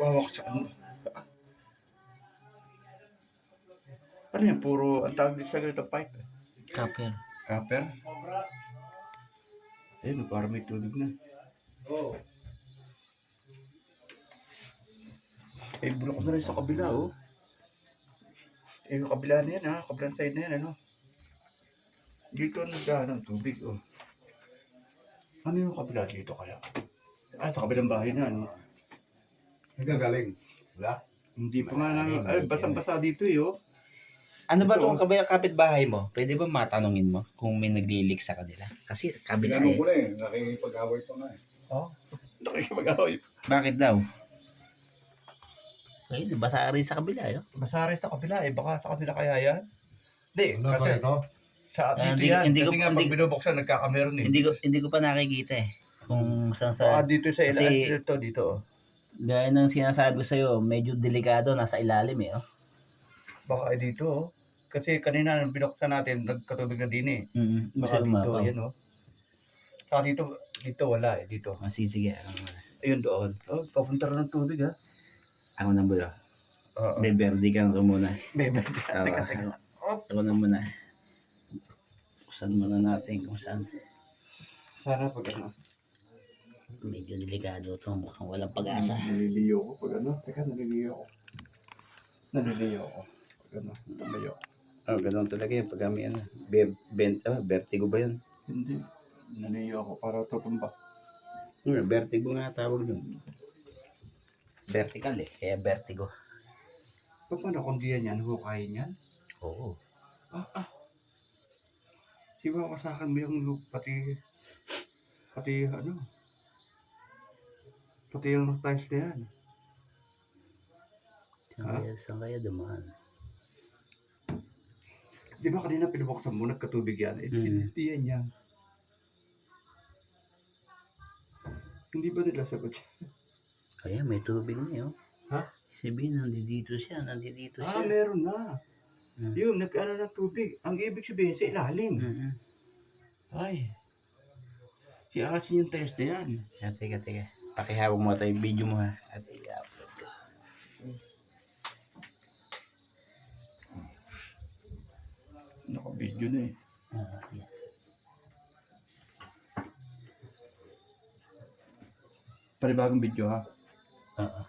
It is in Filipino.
Wawak sa ano. Ano yan? Puro, ang tawag din sa ganito pipe. Copper. Copper. Ayun, parang may tubig na. Eh, bulok na rin sa kabila, oh. Eh, yung kabila na yan, ha? Kabilang side na yan, ano? Dito nagdaan ng tubig, oh. Ano yung kabila dito kaya? Ah, sa kabilang bahay na, ano? Nagagaling. Wala. Hindi pa nga namin, ay, basang-basa dito, eh, oh. Ano ba Ito, itong kabilang kapitbahay mo? Pwede ba matanungin mo kung may naglilik sa kanila? Kasi kabila Tinanong ko eh. na eh. Nakikipag-away pa nga eh. Oh, nakikipag-away. Bakit daw? Ay, basa rin sa kabila eh. Basa rin sa kabila, eh. Baka sa kabila kaya yan? Hindi, Ano ba kasi ito? sa dito hindi- yan. hindi ko- Kasi nga, pag hindi- binubuksan, nagkakameron, eh. Hindi ko pa nakikita eh. Kung saan Ah, sa... dito sa kasi- ilalim, dito, oh. Gaya ng sinasabi ko sa'yo, medyo delikado, nasa ilalim eh. Oh. Baka ay dito, oh. Kasi kanina, nung binuksan natin, nagkatubig na din, eh. Baka Basta dito, lumapaw. yan, oh. Saka dito wala, eh, dito. Sige. Ayun doon. Oh, papunta rin ng tubig, ha. Ako na muna. Oo. Beberdi ka na muna. Bebe, Teka. teka. Oh, Ako na muna. Buksan muna natin kung saan. sana pag ano. Medyo delikado ito. Mukhang walang pag-asa. Naliliyo ko pag ano. Teka, naliliyo ko. Naliliyo ko. Pag ano, naliliyo ko. Oh, ganun talaga yun. Pag kami ano. Vertigo ba yun? Hindi. Naliliyo ako para tutumba. Vertigo nga tawag dun. Vertical eh. Kaya vertigo. Paano kung di yan, hukayin yan? Oo. Siwa ko sa akin mo yung loop, pati ano, pati yung tiles na yan. Saan kaya dumaan? Di ba kanina pinabuksan mo, nagkatubig yan? Eh, hindi yan yan. Hindi ba nila sagot siya? Kaya may tubig na yun. Ha? Sabihin, nandito siya. Ah, meron na. Hmm. Yun, nag-ano ng tubig. Ang ibig sabihin sa ilalim. Ay. Si asin yung tiles na yan. Teka. Pakihawag mo tayo yung video mo ha. At i-upload ko. Naka-video na eh. Yan. Panibagong video ha. Oo.